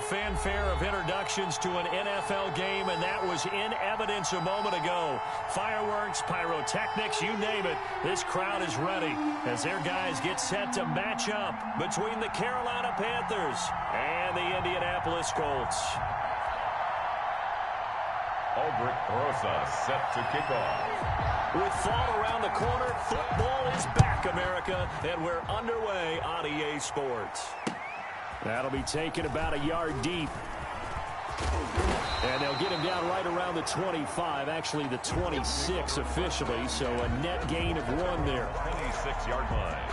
fanfare of introductions to an NFL game, and that was in evidence a moment ago. Fireworks, pyrotechnics, you name it. This crowd is ready as their guys get set to match up between the Carolina Panthers and the Indianapolis Colts. Aldrich Rosa set to kick off. With fall around the corner, football is back, America, and we're underway on EA Sports. That'll be taken about a yard deep. And they'll get him down right around the 25, actually the 26 officially, so a net gain of 1 there. 26-yard line.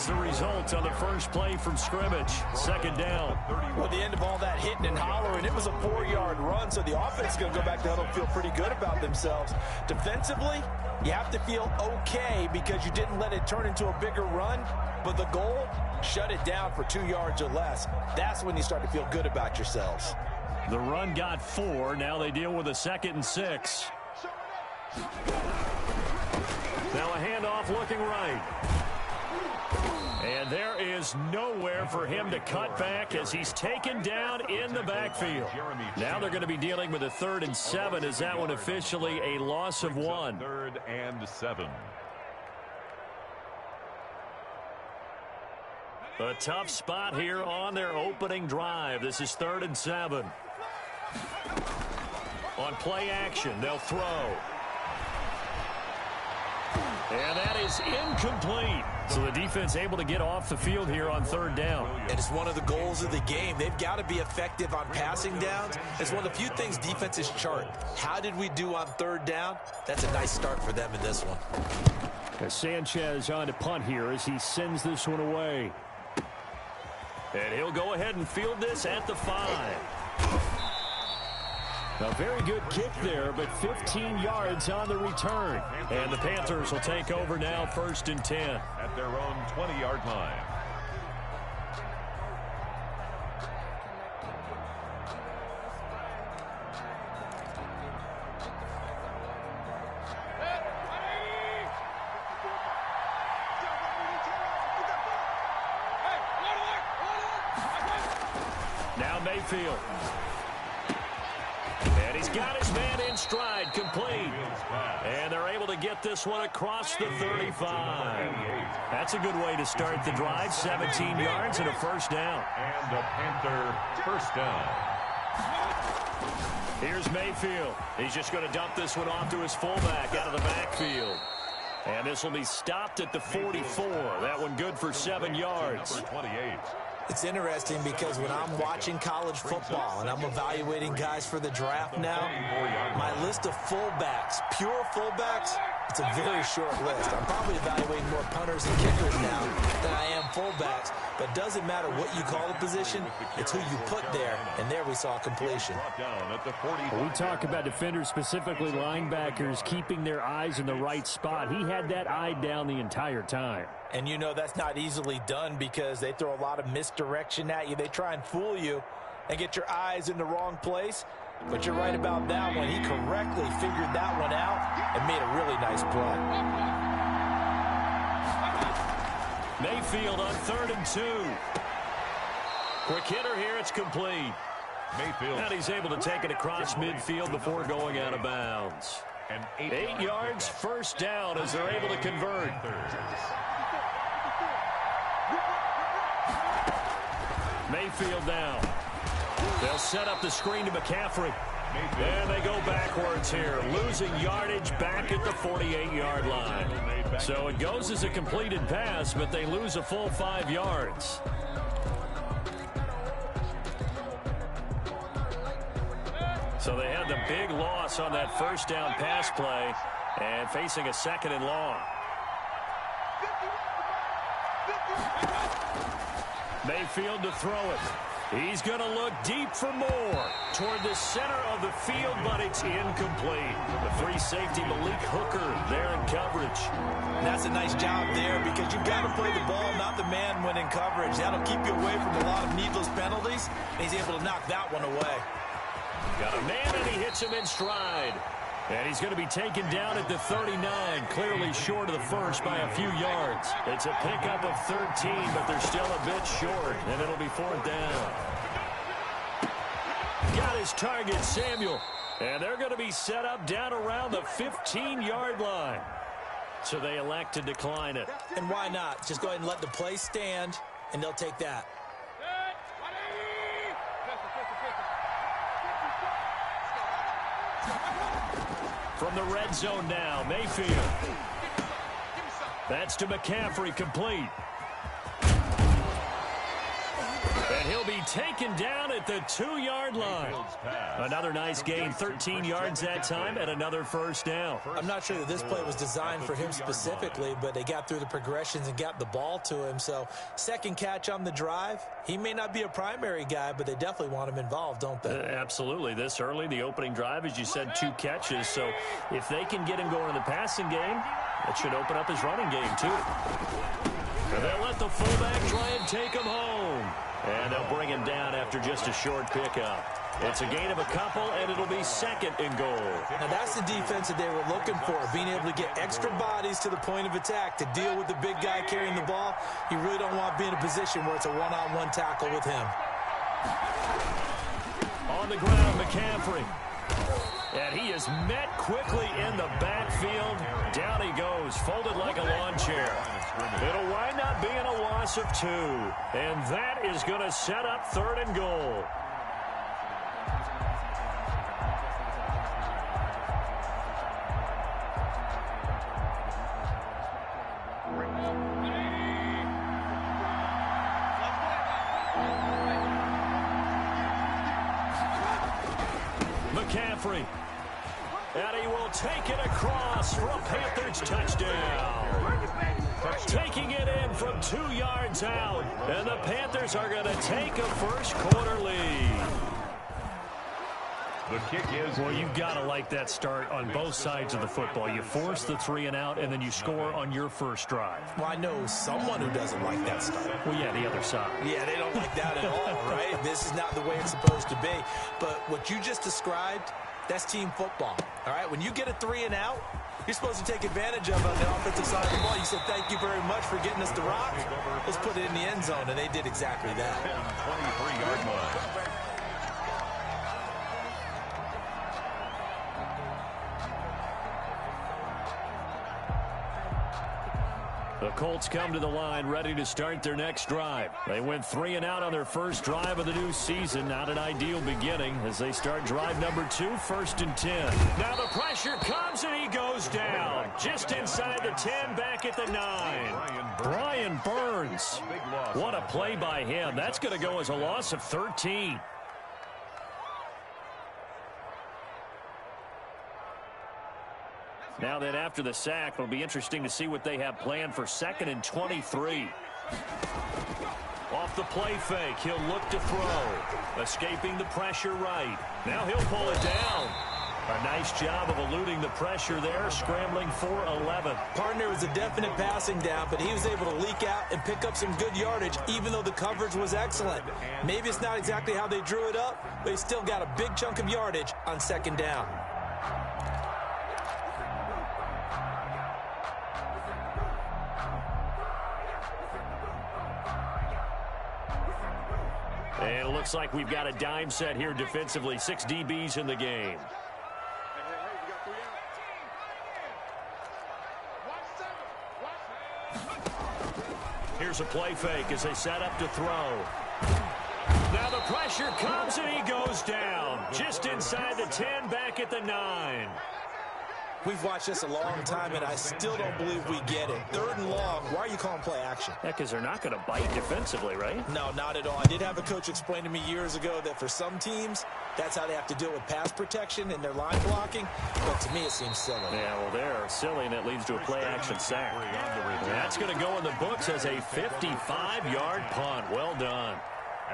The result on the first play from scrimmage. Second down. Well, the end of all that hitting and hollering, it was a 4-yard run, so the offense is going to go back to huddle and feel pretty good about themselves. Defensively, you have to feel okay because you didn't let it turn into a bigger run, but the goal, shut it down for 2 yards or less. That's when you start to feel good about yourselves. The run got 4. Now they deal with a 2nd and 6. Now a handoff looking right. And there is nowhere for him to cut back as he's taken down in the backfield. Now they're going to be dealing with a 3rd and 7. Is that one officially a loss of 1? 3rd and 7. A tough spot here on their opening drive. This is 3rd and 7. On play action, they'll throw. And that is incomplete. So the defense able to get off the field here on 3rd down. And it's one of the goals of the game. They've got to be effective on passing downs. It's one of the few things defenses chart. How did we do on 3rd down? That's a nice start for them in this one. Sanchez on to punt here as he sends this one away. And he'll go ahead and field this at the 5. A very good kick there, but 15 yards on the return. And the Panthers will take over now, 1st and 10. At their own 20-yard line. Now Mayfield. And he's got his man in stride, complete. And they're able to get this one across the 35. That's a good way to start the drive. 17 yards and a 1st down. And a Panther 1st down. Here's Mayfield. He's just going to dump this one off to his fullback out of the backfield. And this will be stopped at the 44. That one good for 7 yards. Number 28. It's interesting because when I'm watching college football and I'm evaluating guys for the draft now, my list of fullbacks, pure fullbacks, it's a very short list. I'm probably evaluating more punters and kickers now than I am fullbacks, but it doesn't matter what you call the position, it's who you put there, and there we saw completion. We talk about defenders, specifically linebackers, keeping their eyes in the right spot. He had that eye down the entire time. And you know that's not easily done because they throw a lot of misdirection at you. They try and fool you and get your eyes in the wrong place. But you're right about that one. He correctly figured that one out and made a really nice play. Mayfield on 3rd and 2. Quick hitter here. It's complete. Mayfield. And he's able to take it across midfield before going out of bounds. 8 yards, 1st down as they're able to convert. Mayfield now. They'll set up the screen to McCaffrey. And they go backwards here, losing yardage back at the 48-yard line. So it goes as a completed pass, but they lose a full 5 yards. So they had the big loss on that 1st down pass play and facing a 2nd and long. Mayfield to throw it. He's going to look deep for more toward the center of the field, but it's incomplete. The free safety, Malik Hooker, there in coverage. That's a nice job there because you've got to play the ball, not the man when in coverage. That'll keep you away from a lot of needless penalties, and he's able to knock that one away. Got a man, and he hits him in stride. And he's going to be taken down at the 39, clearly short of the first by a few yards. It's a pickup of 13, but they're still a bit short, and it'll be 4th down. Got his target, Samuel. And they're going to be set up down around the 15-yard line. So they elect to decline it. And why not? Just go ahead and let the play stand, and they'll take that. From the red zone now, Mayfield. That's to McCaffrey, complete. And he'll be taken down at the 2-yard line. Another nice gain, 13 yards that time, and another 1st down. I'm not sure that this play was designed for him specifically, but they got through the progressions and got the ball to him. So, second catch on the drive. He may not be a primary guy, but they definitely want him involved, don't they? Absolutely. This early, the opening drive, as you said, 2 catches. So, if they can get him going in the passing game, it should open up his running game, too. And they'll let the fullback try and take him home. And they'll bring him down after just a short pickup. It's a gain of a couple, and it'll be 2nd and goal. Now, that's the defense that they were looking for, being able to get extra bodies to the point of attack to deal with the big guy carrying the ball. You really don't want to be in a position where it's a one-on-one tackle with him. On the ground, McCaffrey. And he is met quickly in the backfield. Down he goes, folded like a lawn chair. It'll wind up being a loss of 2. And that is going to set up 3rd and goal. McCaffrey. And he will take it across for a Panthers touchdown. Taking it in from 2 yards out. And the Panthers are going to take a first-quarter lead. The kick is... Well, you've got to like that start on both sides of the football. You force the 3 and out, and then you score on your first drive. Well, I know someone who doesn't like that start. Well, yeah, the other side. Yeah, they don't like that at all, right? This is not the way it's supposed to be. But what you just described, that's team football, all right? When you get a 3 and out, you're supposed to take advantage of it on the offensive side of the ball. You said, thank you very much for getting us the rock. Let's put it in the end zone, and they did exactly that. 23-yard line. The Colts come to the line ready to start their next drive. They went 3 and out on their first drive of the new season. Not an ideal beginning as they start drive number 2, 1st and 10. Now the pressure comes and he goes down. Just inside the 10, back at the 9. Brian Burns. What a play by him. That's going to go as a loss of 13. Now then, after the sack, it'll be interesting to see what they have planned for 2nd and 23. Off the play fake, he'll look to throw. Escaping the pressure right. Now he'll pull it down. A nice job of eluding the pressure there, scrambling for 11. Partner was a definite passing down, but he was able to leak out and pick up some good yardage, even though the coverage was excellent. Maybe it's not exactly how they drew it up, but he still got a big chunk of yardage on 2nd down. And it looks like we've got a dime set here defensively. 6 DBs in the game. Here's a play fake as they set up to throw. Now the pressure comes and he goes down. Just inside the 10, back at the 9. We've watched this a long time, and I still don't believe we get it. 3rd and long, why are you calling play action? Yeah, because they're not going to bite defensively, right? No, not at all. I did have a coach explain to me years ago that for some teams, that's how they have to deal with pass protection and their line blocking. But to me, it seems silly. Yeah, well, they're silly, and it leads to a play-action sack. That's going to go in the books as a 55-yard punt. Well done.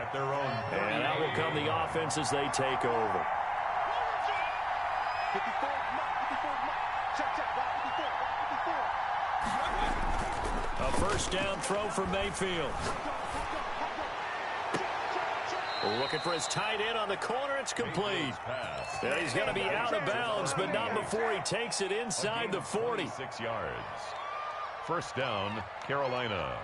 At their own 30. And out will come the offense as they take over. 54, check, 54. A first down throw for Mayfield. Looking for his tight end on the corner. It's complete. And he's going to be out of bounds, but not before he takes it inside the 40. 6 yards. First down, Carolina.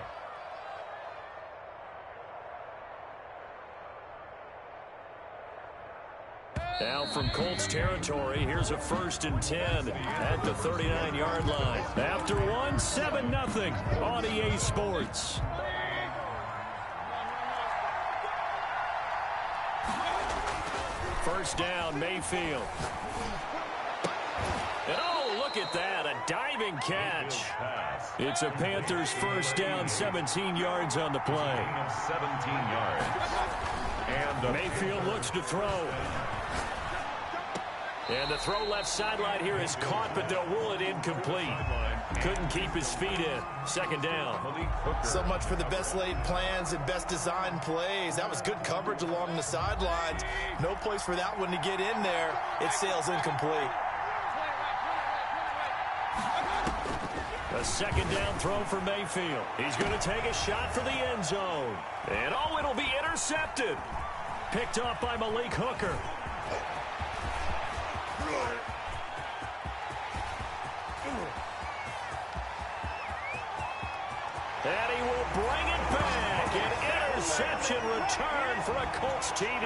Now from Colts territory, here's a 1st and 10 at the 39-yard line. After one, 7-0 on EA Sports. First down, Mayfield. And oh, look at that, a diving catch. It's a Panthers first down, 17 yards on the play. 17 yards. And Mayfield looks to throw. And the throw left sideline here is caught, but they'll rule it incomplete. Couldn't keep his feet in. Second down. So much for the best laid plans and best designed plays. That was good coverage along the sidelines. No place for that one to get in there. It sails incomplete. A second down throw for Mayfield. He's going to take a shot for the end zone. And oh, it'll be intercepted. Picked up by Malik Hooker. And he will bring it back. An interception return for a Colts TD.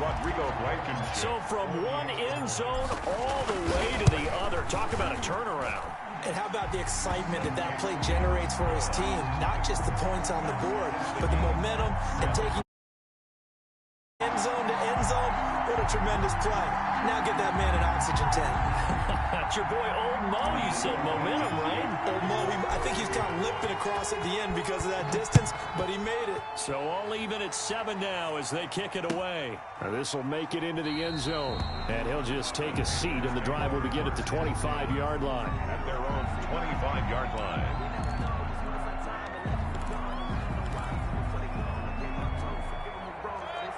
Rodrigo Blankenship. So from one end zone all the way to the other. Talk about a turnaround. And how about the excitement that play generates for his team? Not just the points on the board, but the momentum and taking end zone to end zone. What a tremendous play. Now get that man an oxygen tank. That's your boy Old Mo. You said momentum, right? Old Mo, I think he's kind of limping across at the end because of that distance, but he made it. So all even at 7 now as they kick it away. This will make it into the end zone. And he'll just take a seat, and the drive will begin at the 25-yard line. At their own 25-yard line.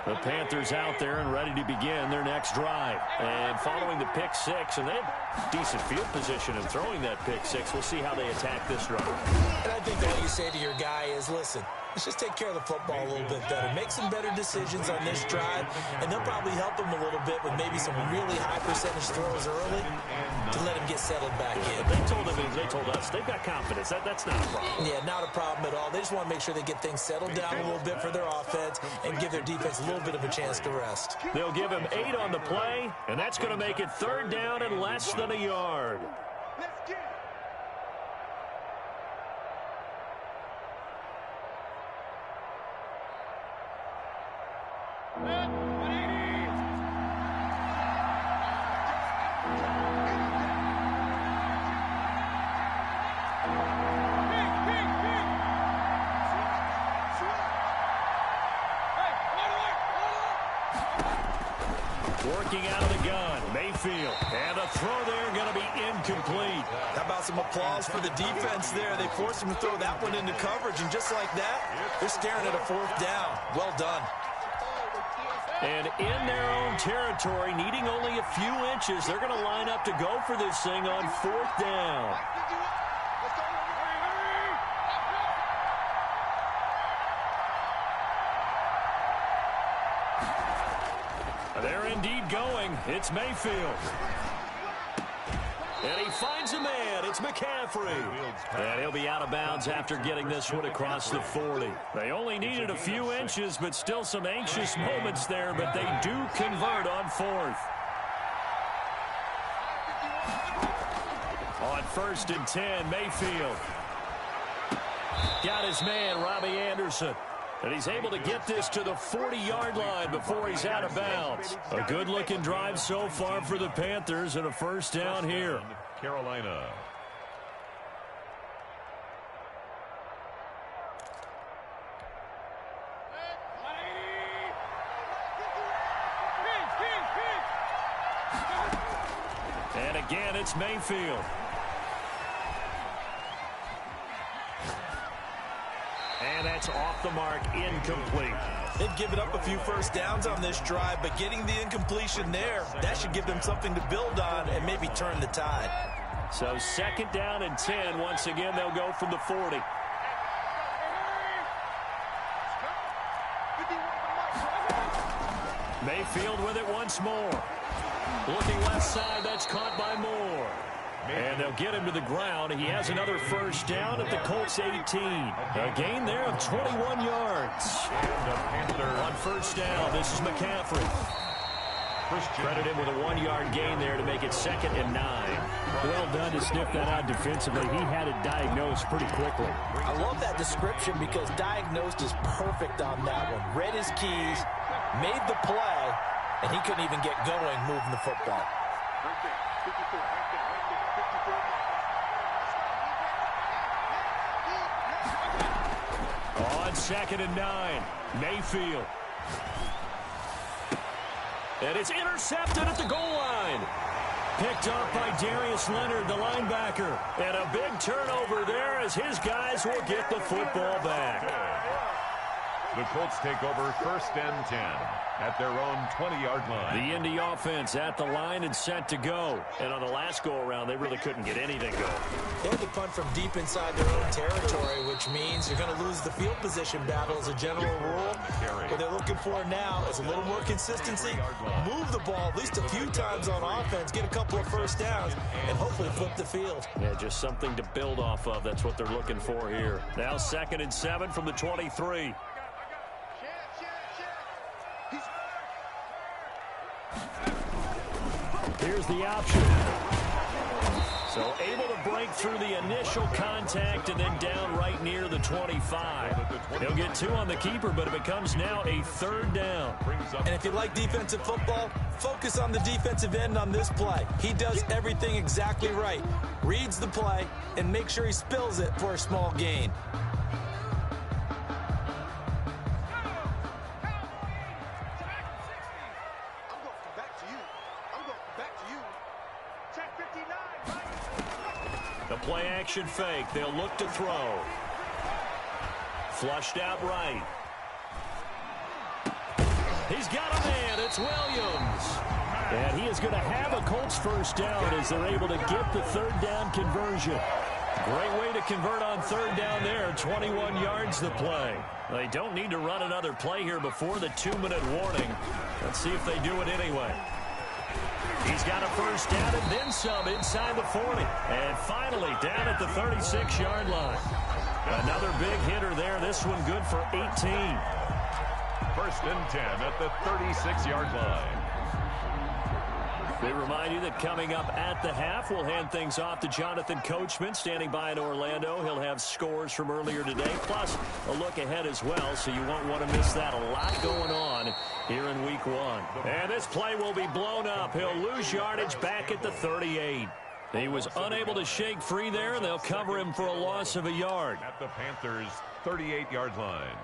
The Panthers out there and ready to begin their next drive. And following the pick six, and they have decent field position in throwing that pick six. We'll see how they attack this drive. And I think all you say to your guy is, listen, let's just take care of the football a little bit better. Make some better decisions on this drive, and they'll probably help him a little bit with maybe some really high percentage throws early to let him get settled back in. They told us they've got confidence. That's not a problem. Yeah, not a problem at all. They just want to make sure they get things settled down a little bit for their offense and give their defense a little bit of a chance to rest. They'll give him 8 on the play, and that's going to make it 3rd down and less than a yard. Let's get it. Working out of the gun, Mayfield. And a throw there going to be incomplete. How about some applause for the defense there? They forced him to throw that one into coverage, and just like that, they're staring at a 4th down. Well done. And in their own territory, needing only a few inches, they're going to line up to go for this thing on 4th down. They're indeed going. It's Mayfield. And he finds a man. It's McCaffrey. And he'll be out of bounds after getting this one across the 40. They only needed a few inches, but still some anxious moments there, but they do convert on 4th. On 1st and 10, Mayfield. Got his man, Robbie Anderson. And he's able to get this to the 40-yard line before he's out of bounds. A good-looking drive so far for the Panthers, and a 1st down here. Carolina. And again, it's Mayfield. And that's off the mark, incomplete. They've given up a few first downs on this drive, but getting the incompletion there, that should give them something to build on and maybe turn the tide. So 2nd down and 10. Once again, they'll go from the 40. Mayfield with it once more. Looking left side, that's caught by Moore. And they'll get him to the ground. He has another first down at the Colts 18. A gain there of 21 yards. On first down, this is McCaffrey. Credit him with a 1-yard gain there to make it 2nd and 9. Well done to sniff that out defensively. He had it diagnosed pretty quickly. I love that description because diagnosed is perfect on that one. Read his keys, made the play, and he couldn't even get going moving the football. On 2nd and 9, Mayfield. And it's intercepted at the goal line. Picked up by Darius Leonard, the linebacker. And a big turnover there as his guys will get the football back. The Colts take over 1st and 10 at their own 20-yard line. The Indy offense at the line and set to go. And on the last go-around, they really couldn't get anything going. They had to punt from deep inside their own territory, which means you're going to lose the field position battle as a general rule. What they're looking for now is a little more consistency, move the ball at least a few times on offense, get a couple of first downs, and hopefully flip the field. Yeah, just something to build off of. That's what they're looking for here. Now 2nd and 7 from the 23. Here's the option. So able to break through the initial contact and then down right near the 25. He'll get 2 on the keeper, but it becomes now a 3rd down. And if you like defensive football, focus on the defensive end on this play. He does everything exactly right. Reads the play and makes sure he spills it for a small gain. The play action fake. They'll look to throw. Flushed out right. He's got a man. It's Williams. And he is going to have a Colts first down as they're able to get the 3rd down conversion. Great way to convert on 3rd down there. 21 yards the play. They don't need to run another play here before the 2-minute warning. Let's see if they do it anyway. He's got a first down and then some inside the 40. And finally down at the 36-yard line. Another big hitter there. This one good for 18. 1st and 10 at the 36-yard line. We remind you that coming up at the half, we'll hand things off to Jonathan Coachman, standing by in Orlando. He'll have scores from earlier today, plus a look ahead as well, so you won't want to miss that. A lot going on here in Week 1. And this play will be blown up. He'll lose yardage back at the 38. He was unable to shake free there, and they'll cover him for a loss of a yard. At the Panthers' 38-yard line.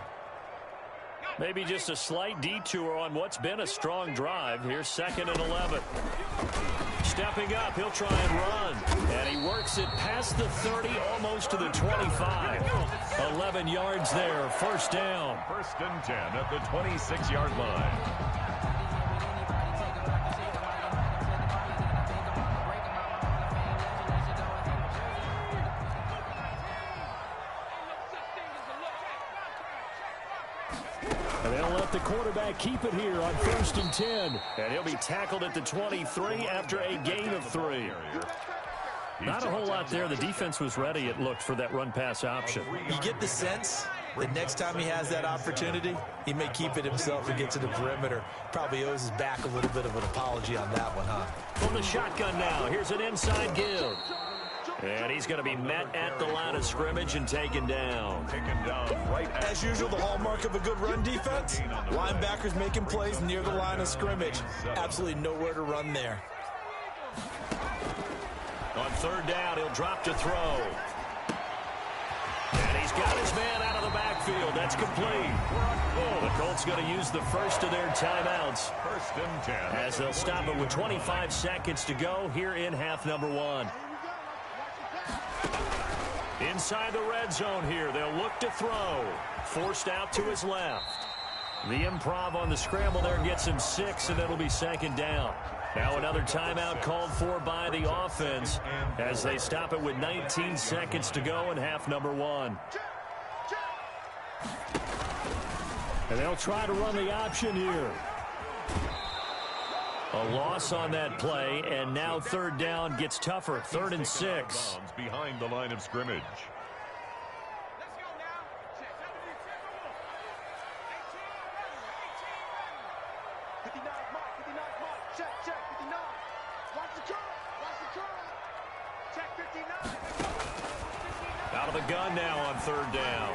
Maybe just a slight detour on what's been a strong drive. Here's 2nd and 11. Stepping up, he'll try and run. And he works it past the 30, almost to the 25. 11 yards there, first down. 1st and 10 at the 26-yard line. And they'll let the quarterback keep it here on 1st and 10. And he'll be tackled at the 23 after a gain of 3. Not a whole lot there. The defense was ready, it looked, for that run-pass option. You get the sense that next time he has that opportunity, he may keep it himself and get to the perimeter. Probably owes his back a little bit of an apology on that one, huh? From the shotgun now, here's an inside give. And he's going to be met at the line of scrimmage and taken down. Right as usual, the hallmark of a good run defense, linebackers making plays near the line of scrimmage. Absolutely nowhere to run there. On 3rd down, he'll drop to throw. And he's got his man out of the backfield. That's complete. The Colts going to use the first of their timeouts. 1st and 10. As they'll stop it with 25 seconds to go here in half number 1. Inside the red zone here, they'll look to throw. Forced out to his left. The improv on the scramble there gets him 6, and it'll be second down. Now another timeout called for by the offense as they stop it with 19 seconds to go in half number 1. And they'll try to run the option here. A loss on that play, and now third down gets tougher. 3rd and 6. Behind the line of scrimmage. Out of the gun now on third down.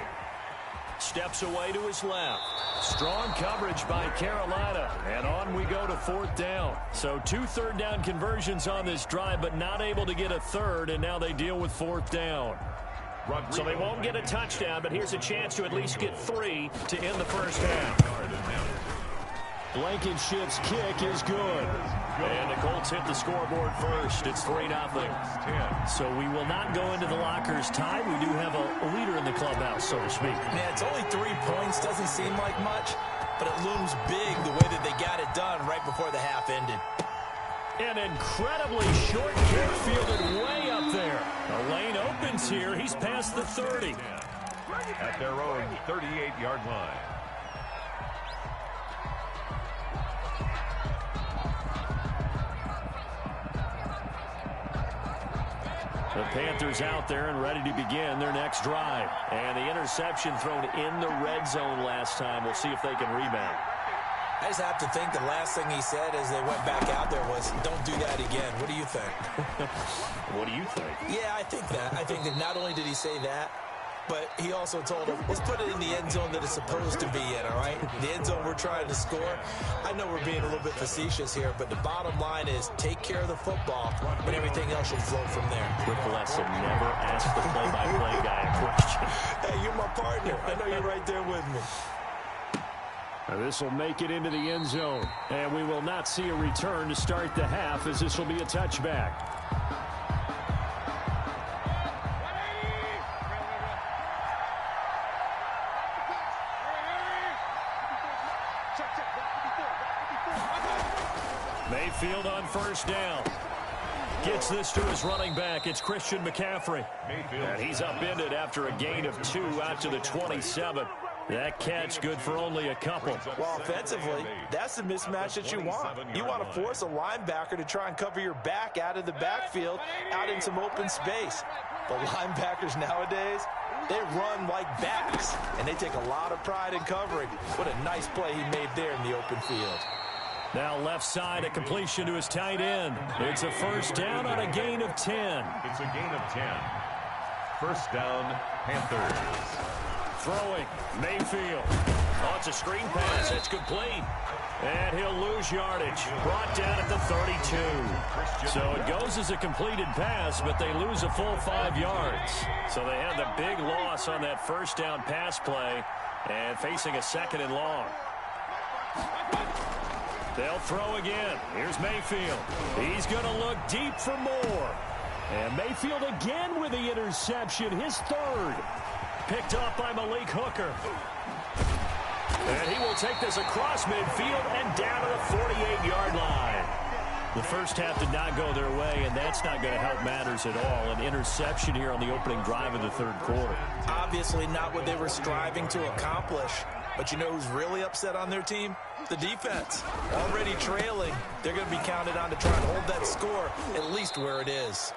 Steps away to his left. Strong coverage by Carolina. And on we go to 4th down. So 2 third down conversions on this drive, but not able to get a third, and now they deal with 4th down. So they won't get a touchdown, but here's a chance to at least get 3 to end the first half. Blankenship's kick is good. And the Colts hit the scoreboard first. It's 3-0. So we will not go into the lockers tied. We do have a leader in the clubhouse, so to speak. Man, it's only 3 points. Doesn't seem like much, but it looms big the way that they got it done right before the half ended. An incredibly short kick fielded way up there. The lane opens here. He's past the 30. At their own 38-yard line. The Panthers out there and ready to begin their next drive. And the interception thrown in the red zone last time. We'll see if they can rebound. I just have to think the last thing he said as they went back out there was, don't do that again. What do you think? What do you think? Yeah, I think that. I think that not only did he say that, but he also told him, let's put it in the end zone that it's supposed to be in, all right? The end zone we're trying to score. I know we're being a little bit facetious here, but the bottom line is take care of the football, and everything else will flow from there. Quick lesson, never ask the play-by-play guy a question. Hey, you're my partner. I know you're right there with me. This will make it into the end zone. And we will not see a return to start the half, as this will be a touchback. Mayfield on first down. Gets this to his running back. It's Christian McCaffrey. And he's upended after a gain of 2 out to the 27. That catch good for only a couple. Well, offensively, that's the mismatch that you want. You want to force a linebacker to try and cover your back out of the backfield, out in some open space. The linebackers nowadays, they run like backs, and they take a lot of pride in covering. What a nice play he made there in the open field. Now left side, a completion to his tight end. It's a first down on a gain of 10. It's a gain of 10. First down, Panthers. Throwing, Mayfield. Oh, it's a screen pass. It's complete. And he'll lose yardage. Brought down at the 32. So it goes as a completed pass, but they lose a full 5 yards. So they had the big loss on that first down pass play and facing a 2nd and long. They'll throw again. Here's Mayfield. He's going to look deep for more. And Mayfield again with the interception, his 3rd. Picked off by Malik Hooker. And he will take this across midfield and down to the 48-yard line. The first half did not go their way, and that's not going to help matters at all. An interception here on the opening drive of the 3rd quarter. Obviously not what they were striving to accomplish. But you know who's really upset on their team? The defense. Already trailing. They're going to be counted on to try and hold that score at least where it is.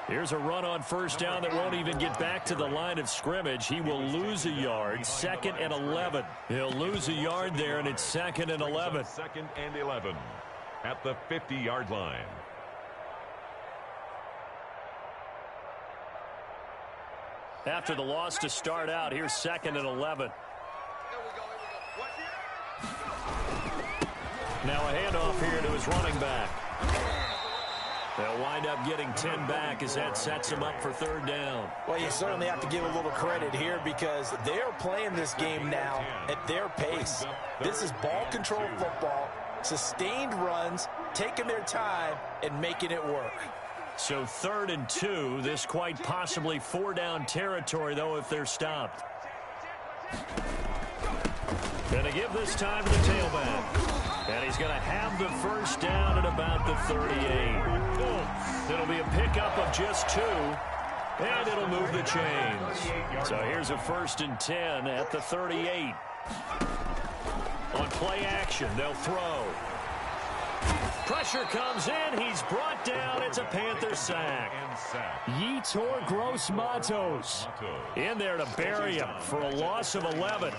Here's a run on first down that won't even get back to the line of scrimmage. He will lose a yard. 2nd and 11. He'll lose a yard there, and it's 2nd and 11. 2nd and 11 at the 50-yard line. After the loss to start out, here's 2nd and 11. Now a handoff here to his running back. They'll wind up getting 10 back as that sets them up for 3rd down. Well, you certainly have to give a little credit here because they're playing this game now at their pace. This is ball control football, sustained runs, taking their time, and making it work. So 3rd and 2. This quite possibly 4-down territory, though, if they're stopped. Going to give this time to the tailback. And he's going to have the first down at about the 38. It'll be a pickup of just 2. And it'll move the chains. So here's a 1st and 10 at the 38. On play action, they'll throw. Pressure comes in. He's brought down. It's a Panther sack. Yetur Gross-Matos in there to bury him for a loss of 11.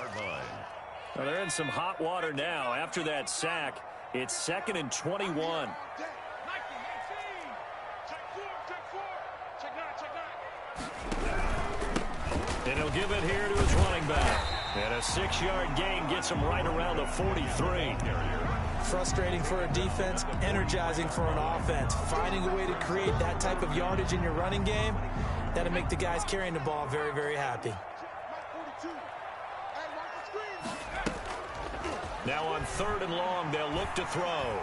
Well, they're in some hot water now. After that sack, it's 2nd and 21. And he'll give it here to his running back. And a 6-yard gain gets him right around the 43. Frustrating for a defense, energizing for an offense. Finding a way to create that type of yardage in your running game, that'll make the guys carrying the ball very, very happy. Now on 3rd and long, they'll look to throw.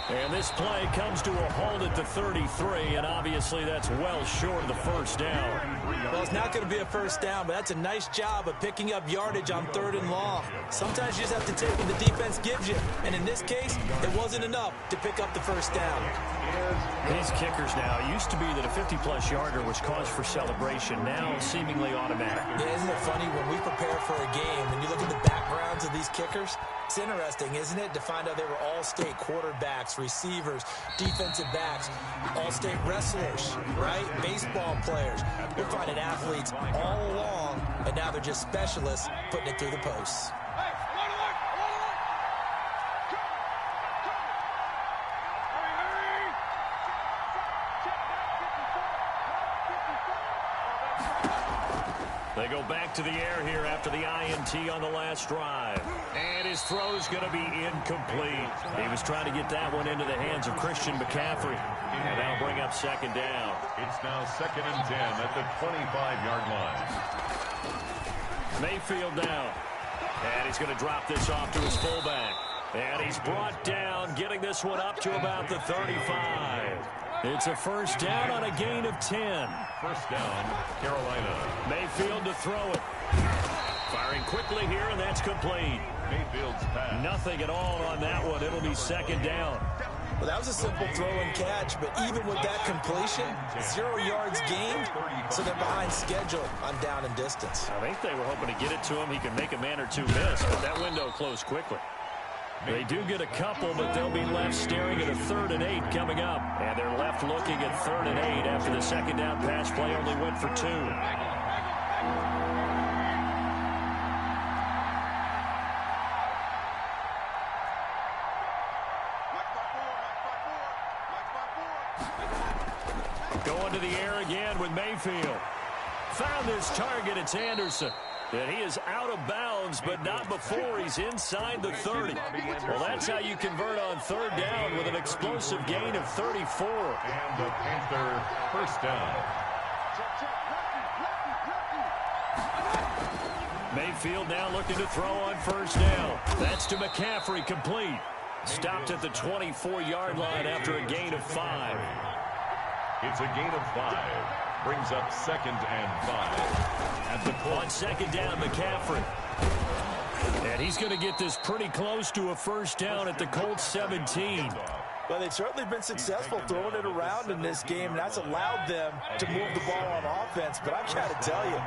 And this play comes to a halt at the 33, and obviously that's well short of the first down. Well, it's not going to be a first down, but that's a nice job of picking up yardage on 3rd and long. Sometimes you just have to take what the defense gives you, and in this case, it wasn't enough to pick up the first down. These kickers now, it used to be that a 50-plus yarder was cause for celebration, now seemingly automatic. Yeah, isn't it funny when we prepare for a game and you look at the backgrounds of these kickers? It's interesting, isn't it, to find out they were all-state quarterbacks, receivers, defensive backs, all-state wrestlers, right? Baseball players. We're finding athletes all along, and now they're just specialists putting it through the posts. They go back to the air here after the INT on the last drive. And his throw's going to be incomplete. He was trying to get that one into the hands of Christian McCaffrey. And that'll bring up 2nd down. It's now 2nd and 10 at the 25-yard line. Mayfield down. And he's going to drop this off to his fullback. And he's brought down, getting this one up to about the 35. It's a first down on a gain of 10. First down, Carolina. Mayfield to throw it. Firing quickly here, and that's complete. Mayfield's pass. Nothing at all on that one. It'll be 2nd down. Well, that was a simple throw and catch, but even with that completion, 0 yards gained, so they're behind schedule on down and distance. I think they were hoping to get it to him. He could make a man or two miss, but that window closed quickly. They do get a couple, but they'll be left staring at a 3rd and 8 coming up. And they're left looking at 3rd and 8 after the 2nd down pass play only went for 2. Going to the air again with Mayfield. Found his target. It's Anderson. And he is out of bounds, but not before he's inside the 30. Well, that's how you convert on 3rd down with an explosive gain of 34. And the Panther first down. Mayfield now looking to throw on 1st down. That's to McCaffrey, complete. Stopped at the 24-yard line after a gain of 5. It's a gain of 5. Brings up 2nd and 5. At the point. On 2nd down, McCaffrey. And he's going to get this pretty close to a first down at the Colts 17. Well, they've certainly been successful throwing it around in this game, and that's allowed them to move the ball on offense. But I've got to tell you,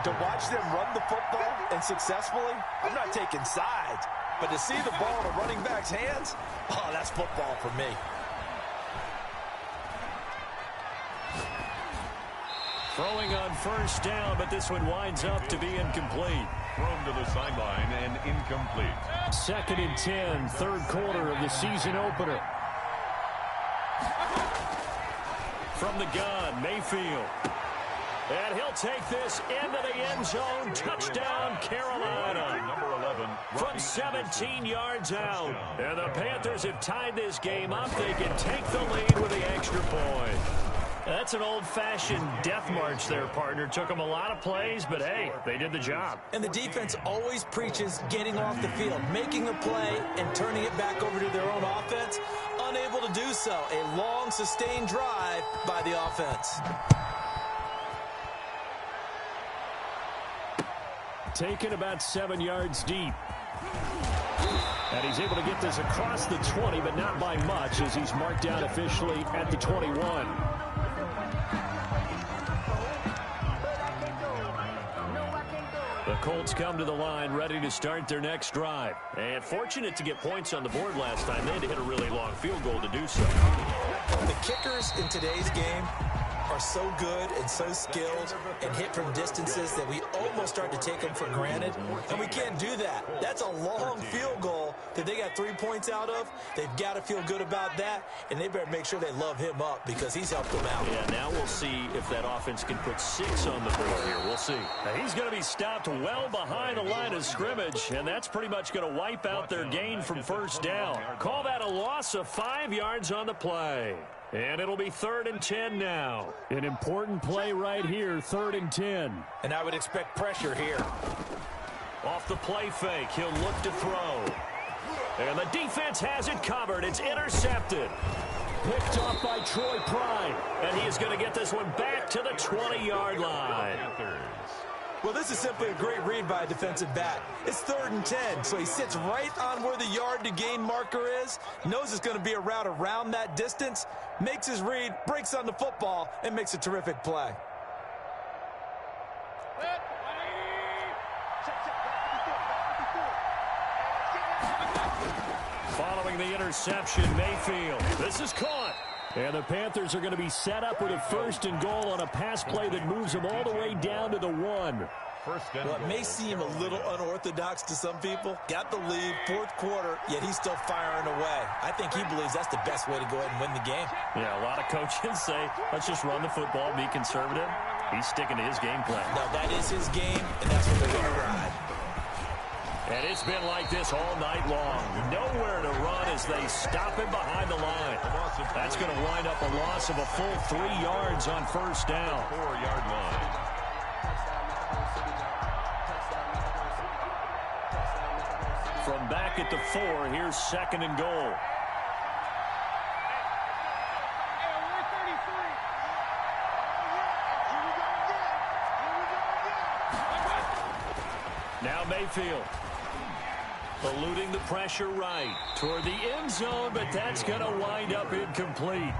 to watch them run the football and successfully, I'm not taking sides. But to see the ball in a running back's hands, oh, that's football for me. Throwing on 1st down, but this one winds up to be incomplete. Thrown to the sideline and incomplete. 2nd and 10, 3rd quarter of the season opener. From the gun, Mayfield. And he'll take this into the end zone. Touchdown, Carolina. Number 11. From 17 yards out. And the Panthers have tied this game up. They can take the lead with the extra point. That's an old-fashioned death march there, partner. Took them a lot of plays, but, hey, they did the job. And the defense always preaches getting off the field, making a play, and turning it back over to their own offense. Unable to do so. A long, sustained drive by the offense. Taken about 7 yards deep. And he's able to get this across the 20, but not by much, as he's marked down officially at the 21. The Colts come to the line, ready to start their next drive. And fortunate to get points on the board last time. They had to hit a really long field goal to do so. The kickers in today's game are so good and so skilled and hit from distances that we almost start to take them for granted, and we can't do that. That's a long field goal that they got 3 points out of. They've got to feel good about that, and they better make sure they love him up because he's helped them out. Yeah, now we'll see if that offense can put 6 on the board here. We'll see. Now he's going to be stopped well behind the line of scrimmage, and that's pretty much going to wipe out their gain from first down. Call that a loss of 5 yards on the play. And it'll be 3rd and 10 now. An important play right here, 3rd and 10. And I would expect pressure here. Off the play fake, he'll look to throw. And the defense has it covered. It's intercepted. Picked off by Troy Pride. And he is going to get this one back to the 20-yard line. Well, this is simply a great read by a defensive back. It's 3rd and 10, so he sits right on where the yard-to-gain marker is, knows it's going to be a route around that distance, makes his read, breaks on the football, and makes a terrific play. Following the interception, Mayfield. This is caught. And the Panthers are going to be set up with a 1st and goal on a pass play that moves them all the way down to the 1. Well, it may seem a little unorthodox to some people. Got the lead, 4th quarter, yet he's still firing away. I think he believes that's the best way to go ahead and win the game. Yeah, a lot of coaches say, let's just run the football, be conservative. He's sticking to his game plan. No, that is his game, and that's what they're going to ride. And it's been like this all night long. Nowhere to run as they stop him behind the line. That's going to wind up a loss of a full 3 yards on first down. 4-yard line. From back at the 4, here's 2nd and goal. Now Mayfield. Eluding the pressure right toward the end zone, but that's going to wind up incomplete.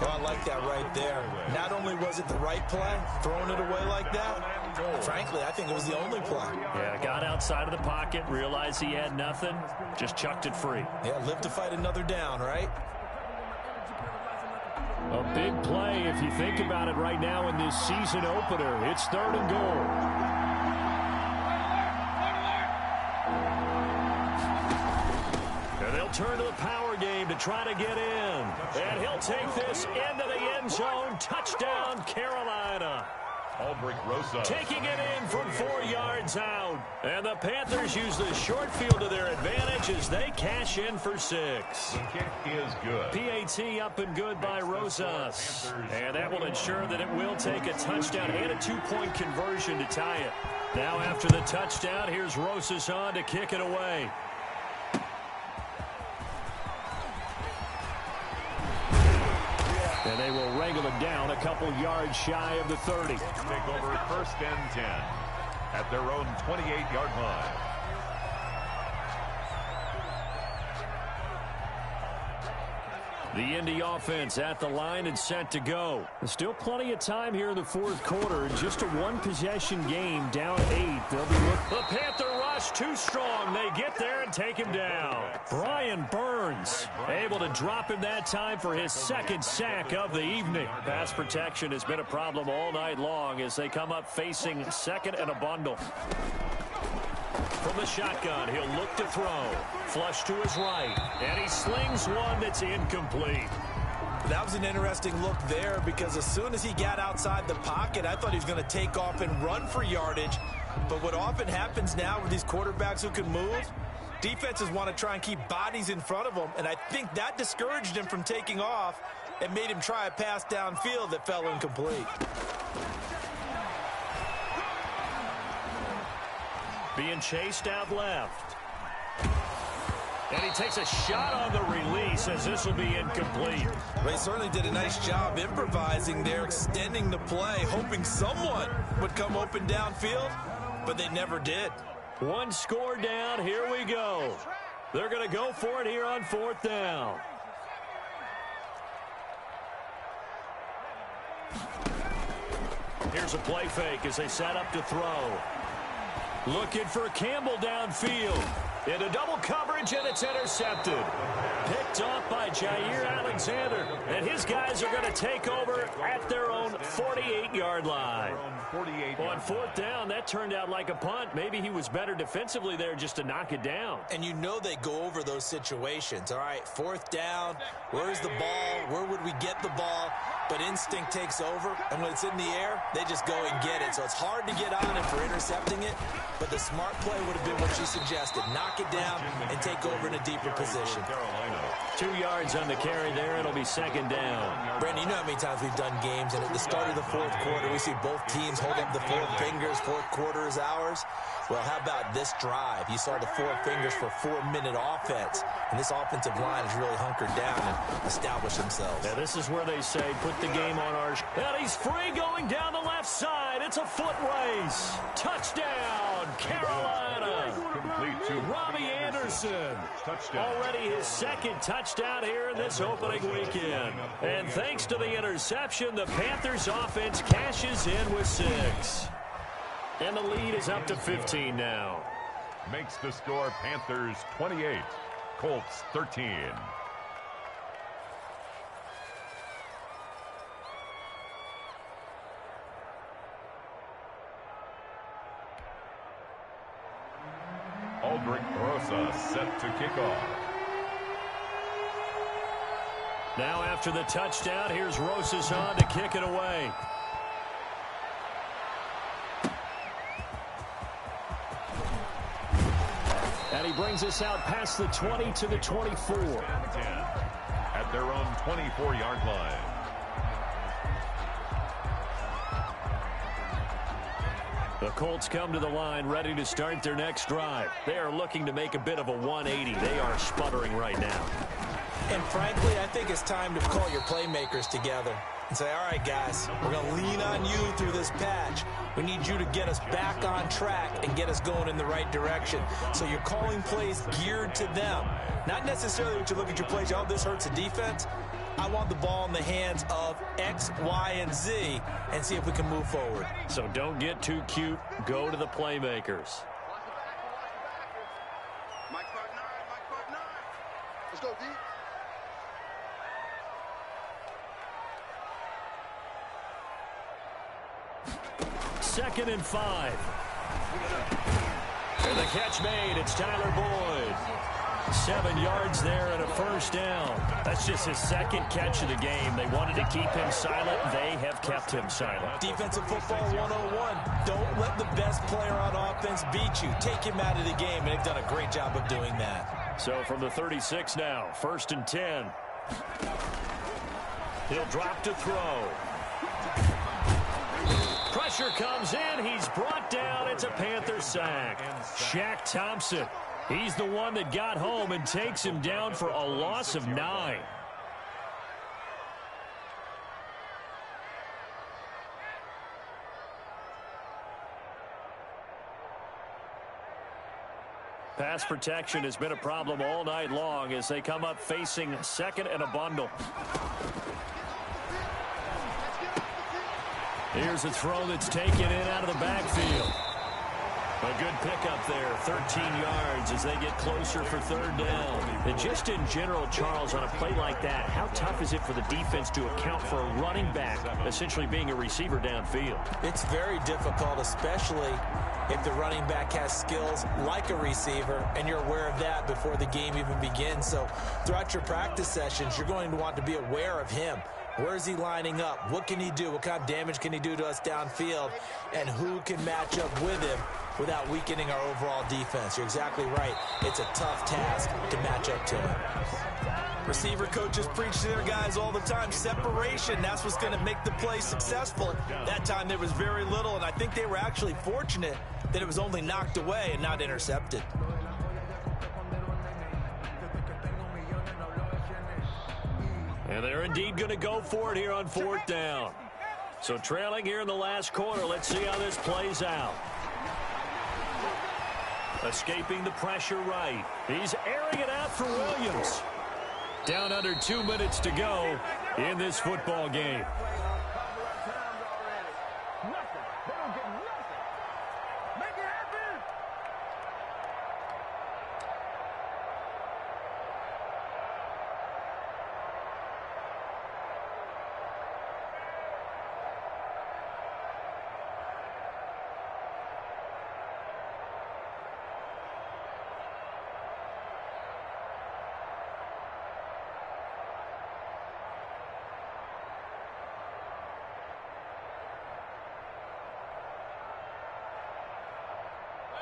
Oh, I like that right there. Not only was it the right play, throwing it away like that, frankly, I think it was the only play. Yeah, got outside of the pocket, realized he had nothing, just chucked it free. Yeah, live to fight another down, right? A big play if you think about it right now in this season opener. It's 3rd and goal. Turn to the power game to try to get in. And he'll take this into the end zone. Touchdown, Carolina. Albrecht Rosa. Taking it in from 4 yards out. And the Panthers use the short field to their advantage as they cash in for 6. The kick is good. PAT up and good by Rosas. And that will ensure that it will take a touchdown and a 2-point conversion to tie it. Now after the touchdown, here's Rosas on to kick it away. And they will wrangle it down a couple yards shy of the 30. Take over 1st and 10 at their own 28-yard line. The Indy offense at the line and set to go. There's still plenty of time here in the 4th quarter. Just a 1-possession game, down 8. They'll be the Panther rush too strong. They get there and take him down. Brian Burns able to drop him that time for his 2nd sack of the evening. Pass protection has been a problem all night long as they come up facing 2nd and a bundle. From the shotgun, he'll look to throw. Flush to his right. And he slings one that's incomplete. That was an interesting look there because as soon as he got outside the pocket, I thought he was going to take off and run for yardage. But what often happens now with these quarterbacks who can move, defenses want to try and keep bodies in front of them. And I think that discouraged him from taking off and made him try a pass downfield that fell incomplete. Being chased out left. And he takes a shot on the release as this will be incomplete. They certainly did a nice job improvising there, extending the play, hoping someone would come open downfield, but they never did. One score down. Here we go. They're going to go for it here on 4th down. Here's a play fake as they set up to throw. Looking for Campbell downfield. Into double coverage, and it's intercepted. Picked off by Jair Alexander. And his guys are going to take over at their own 48-yard line. On 4th down, that turned out like a punt. Maybe he was better defensively there just to knock it down. And you know they go over those situations. All right, 4th down, where's the ball? Where would we get the ball? But instinct takes over, and when it's in the air, they just go and get it. So it's hard to get on him for intercepting it, but the smart play would have been what you suggested. Knock it down and take over in a deeper position. 2 yards on the carry there. It'll be 2nd down. Brandon, you know how many times we've done games, and at the start of the 4th quarter, we see both teams hold up the 4 fingers, 4th quarter is ours. Well, how about this drive? You saw the 4 fingers for 4-minute offense, and this offensive line has really hunkered down and established themselves. Yeah, this is where they say, put the game on our... And he's free going down the left side. It's a foot race. Touchdown, Carolina. Complete to Robbie Anderson. Touchdown. Already his 2nd touchdown here in this opening weekend. And thanks to the interception, the Panthers offense cashes in with 6. And the lead is up to 15 now. Makes the score Panthers 28, Colts 13. Aldrich Rosa set to kick off. Now after the touchdown, here's Rosas on to kick it away. And he brings us out past the 20 to the 24. 10 at their own 24-yard line. The Colts come to the line ready to start their next drive. They are looking to make a bit of a 180. They are sputtering right now. And frankly, I think it's time to call your playmakers together and say, all right, guys, we're going to lean on you through this patch. We need you to get us back on track and get us going in the right direction. So you're calling plays geared to them. Not necessarily what you look at your plays, oh, this hurts the defense. I want the ball in the hands of X, Y, and Z and see if we can move forward. So don't get too cute. Go to the playmakers. Mike Clark 9, Mike Clark 9. Let's go, D. 2nd and 5. And the catch made. It's Tyler Boyd. 7 yards there and a 1st down. That's just his 2nd catch of the game. They wanted to keep him silent. They have kept him silent. Defensive football 101. Don't let the best player on offense beat you. Take him out of the game, and they've done a great job of doing that. So from the 36 now, 1st and 10. He'll drop to throw. Pressure comes in. He's brought down. It's a Panther sack. Shaq Thompson. He's the one that got home and takes him down for a loss of 9. Pass protection has been a problem all night long as they come up facing 2nd and a bundle. Here's a throw that's taken in out of the backfield. A good pickup there, 13 yards as they get closer for 3rd down. And just in general, Charles, on a play like that, how tough is it for the defense to account for a running back essentially being a receiver downfield? It's very difficult, especially if the running back has skills like a receiver, and you're aware of that before the game even begins. So throughout your practice sessions, you're going to want to be aware of him. Where is he lining up? What can he do? What kind of damage can he do to us downfield? And who can match up with him without weakening our overall defense? You're exactly right. It's a tough task to match up to him. Receiver coaches preach to their guys all the time. Separation, that's what's going to make the play successful. That time there was very little, and I think they were actually fortunate that it was only knocked away and not intercepted. And they're indeed going to go for it here on 4th down. So trailing here in the last quarter. Let's see how this plays out. Escaping the pressure right. He's airing it out for Williams. Down under 2 minutes to go in this football game.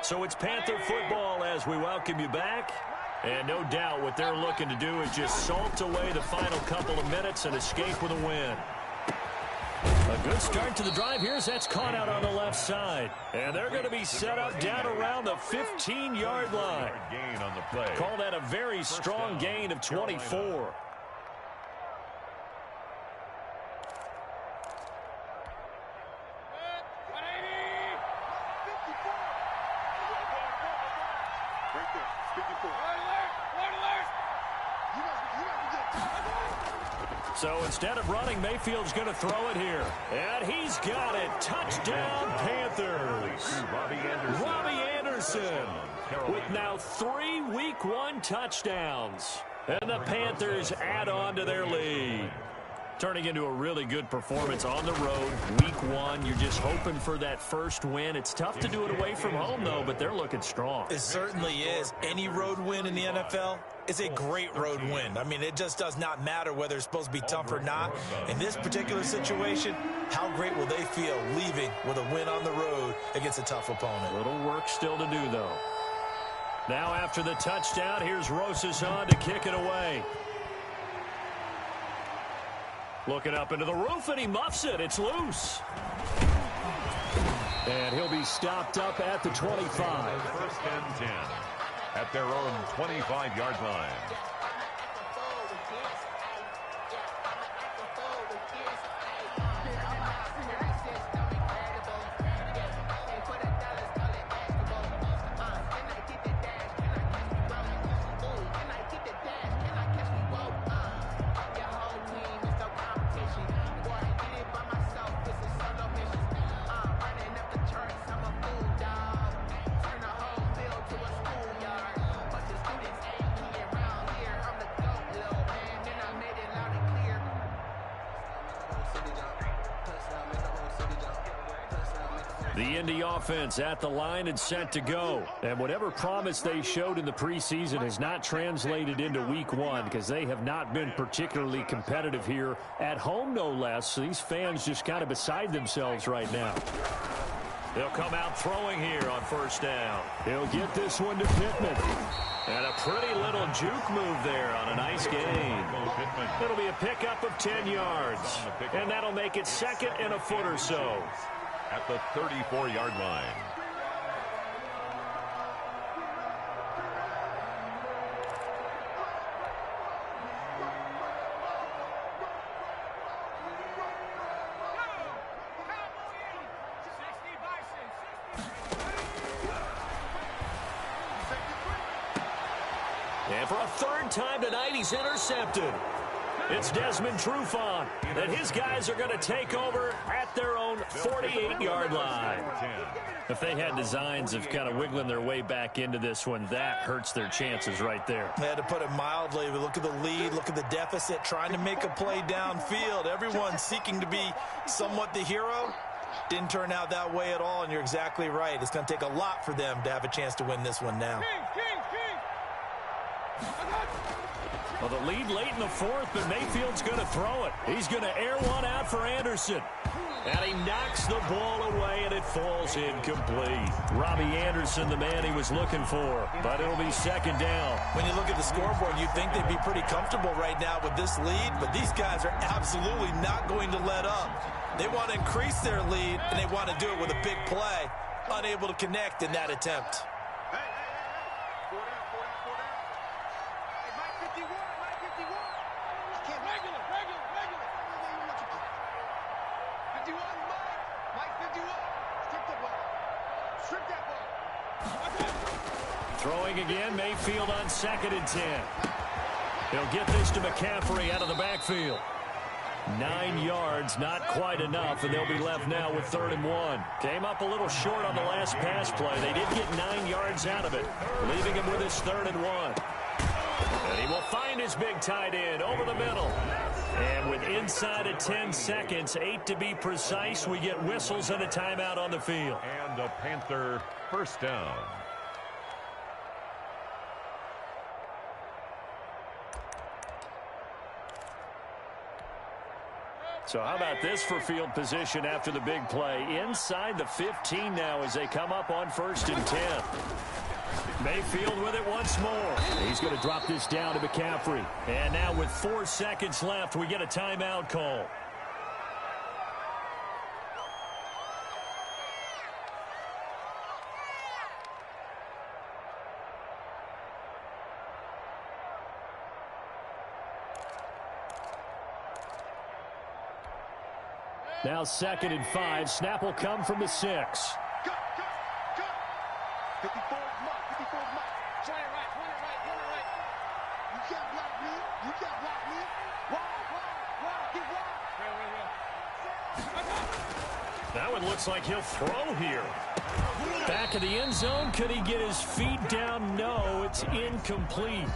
So it's Panther football as we welcome you back. And no doubt what they're looking to do is just salt away the final couple of minutes and escape with a win. A good start to the drive here as that's caught out on the left side. And they're going to be set up down around the 15-yard line. Call that a very strong gain of 24. So instead of running, Mayfield's going to throw it here. And he's got it. Touchdown, Panthers. Robbie Anderson with now 3 Week 1 touchdowns. And the Panthers add on to their lead. Turning into a really good performance on the road. Week 1, you're just hoping for that first win. It's tough to do it away from home, though, but they're looking strong. It certainly is. Any road win in the NFL is a great road win. I mean, it just does not matter whether it's supposed to be tough or not. In this particular situation, how great will they feel leaving with a win on the road against a tough opponent? A little work still to do, though. Now after the touchdown, here's Rosas on to kick it away. Looking up into the roof, and he muffs it. It's loose. And he'll be stopped up at the 25. First and 10 at their own 25-yard line. The Indy offense at the line and set to go. And whatever promise they showed in the preseason has not translated into Week 1 because they have not been particularly competitive here at home, no less. So these fans just kind of beside themselves right now. They'll come out throwing here on first down. He'll get this one to Pittman. And a pretty little juke move there on a nice gain. It'll be a pickup of 10 yards. And that'll make it second and a foot or so. At the 34-yard line. And for a third time tonight, he's intercepted. It's Desmond Trufant, and his guys are going to take over at their own 48-yard line. If they had designs of kind of wiggling their way back into this one, that hurts their chances right there. They had to put it mildly. Look at the lead, look at the deficit, trying to make a play downfield. Everyone seeking to be somewhat the hero. Didn't turn out that way at all, and you're exactly right. It's going to take a lot for them to have a chance to win this one now. Well, the lead late in the fourth, but Mayfield's going to throw it. He's going to air one out for Anderson. And he knocks the ball away, and it falls incomplete. Robbie Anderson, the man he was looking for, but it'll be second down. When you look at the scoreboard, you'd think they'd be pretty comfortable right now with this lead, but these guys are absolutely not going to let up. They want to increase their lead, and they want to do it with a big play. Unable to connect in that attempt. Throwing again, Mayfield on 2nd and 10. He'll get this to McCaffrey out of the backfield. 9 yards, not quite enough, and they'll be left now with 3rd and 1. Came up a little short on the last pass play. They did get 9 yards out of it, leaving him with his 3rd and 1. And he will find his big tight end over the middle. And with inside of 10 seconds, 8 to be precise, we get whistles and a timeout on the field. And a Panther first down. So how about this for field position after the big play? Inside the 15 now as they come up on 1st and 10. Mayfield with it once more. He's going to drop this down to McCaffrey. And now with 4 seconds left, we get a timeout call. Now 2nd and 5. Snap will come from the 6. Cut. 54 is mine. 54 is mine. Turn it right. You can't block me. Get wide. That one looks like he'll throw here. Back of the end zone. Could he get his feet down? No, it's incomplete.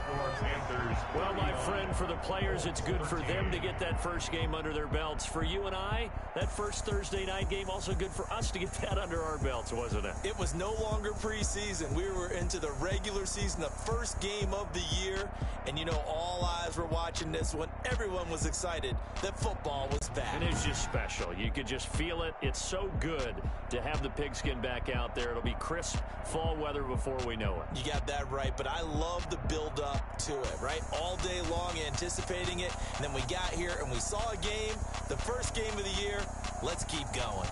Well, my friend, for the players, it's good for them to get that first game under their belts. For you and I, that first Thursday night game, also good for us to get that under our belts, wasn't it? It was no longer preseason. We were into the regular season, the first game of the year. And, you know, all eyes were watching this one. Everyone was excited that football was back. And it's just special. You could just feel it. It's so good to have the pigskin back out there. It'll be crisp fall weather before we know it. You got that right, but I love the build-up to it, right? All day long anticipating it, and then we got here and we saw a game, the first game of the year. Let's keep going.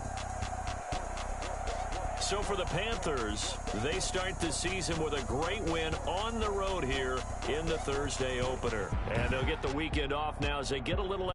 So for the Panthers, they start the season with a great win on the road here in the Thursday opener. And they'll get the weekend off now as they get a little